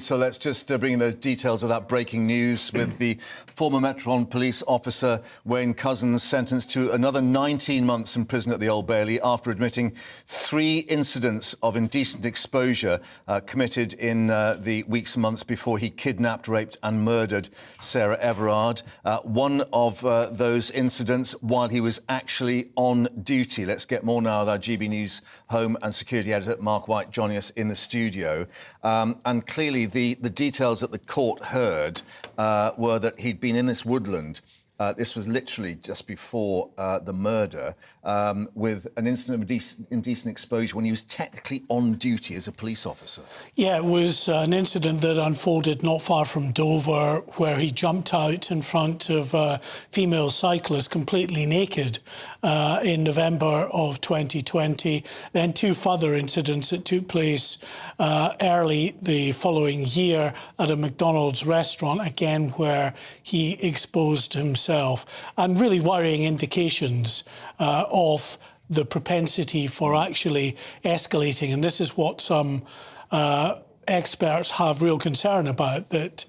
So let's just bring in those details of that breaking news with the former Metropolitan Police officer Wayne Couzens sentenced to another 19 months in prison at the Old Bailey after admitting 3 incidents of indecent exposure committed in the weeks and months before he kidnapped, raped and murdered Sarah Everard. One of those incidents while he was actually on duty. Let's get more now with our GBNews Home and Security Editor Mark White joining us in the studio. And clearly the details that the court heard were that he'd been in this woodland. This was literally just before the murder, with an incident of indecent exposure when he was technically on duty as a police officer. Yeah, it was an incident that unfolded not far from Dover, where he jumped out in front of a female cyclist completely naked in November of 2020. Then 2 further incidents that took place early the following year at a McDonald's restaurant, again where he exposed himself. And really worrying indications of the propensity for actually escalating. And this is what some experts have real concern about, that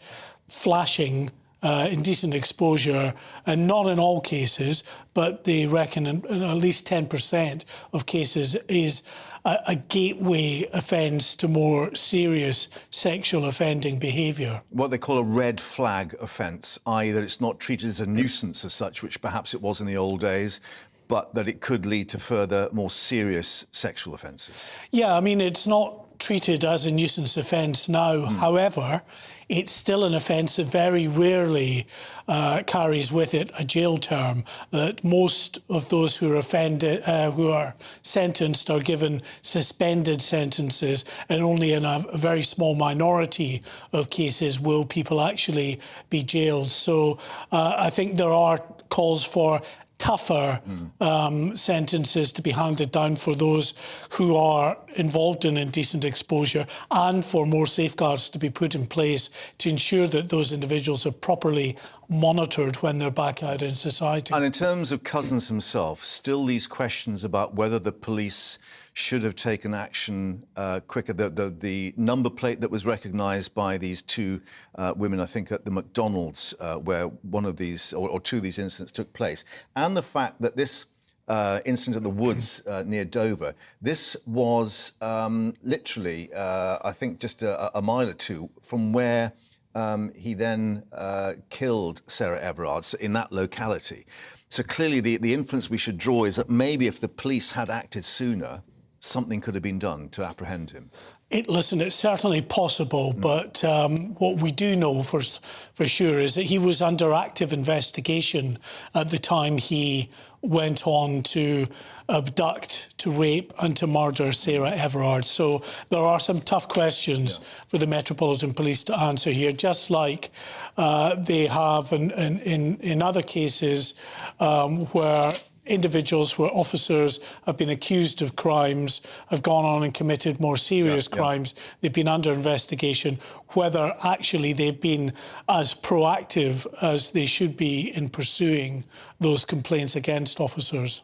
flashing indecent exposure, and not in all cases, but they reckon in at least 10% of cases, is a gateway offence to more serious sexual offending behaviour. What they call a red flag offence, i.e. that it's not treated as a nuisance as such, which perhaps it was in the old days, but that it could lead to further, more serious sexual offences. Yeah, I mean, it's not treated as a nuisance offence now. However, it's still an offence that very rarely carries with it a jail term. That most of those who are offended, who are sentenced, are given suspended sentences, and only in a very small minority of cases will people actually be jailed. So I think there are calls for tougher sentences to be handed down for those who are involved in indecent exposure, and for more safeguards to be put in place to ensure that those individuals are properly monitored when they're back out in society. And in terms of Couzens himself, still these questions about whether the police should have taken action quicker. The number plate that was recognised by these 2 women, I think, at the McDonald's, where one of these, or 2 of these incidents took place, and the fact that this incident at the woods near Dover, this was literally, I think, just a mile or 2 from where he then killed Sarah Everard, in that locality. So clearly the inference we should draw is that maybe if the police had acted sooner, something could have been done to apprehend him. Listen, it's certainly possible, but what we do know for sure is that he was under active investigation at the time he went on to abduct, to rape and to murder Sarah Everard. So there are some tough questions for the Metropolitan Police to answer here, just like they have in other cases where individuals, where officers have been accused of crimes, have gone on and committed more serious crimes. They've been under investigation, whether actually they've been as proactive as they should be in pursuing those complaints against officers.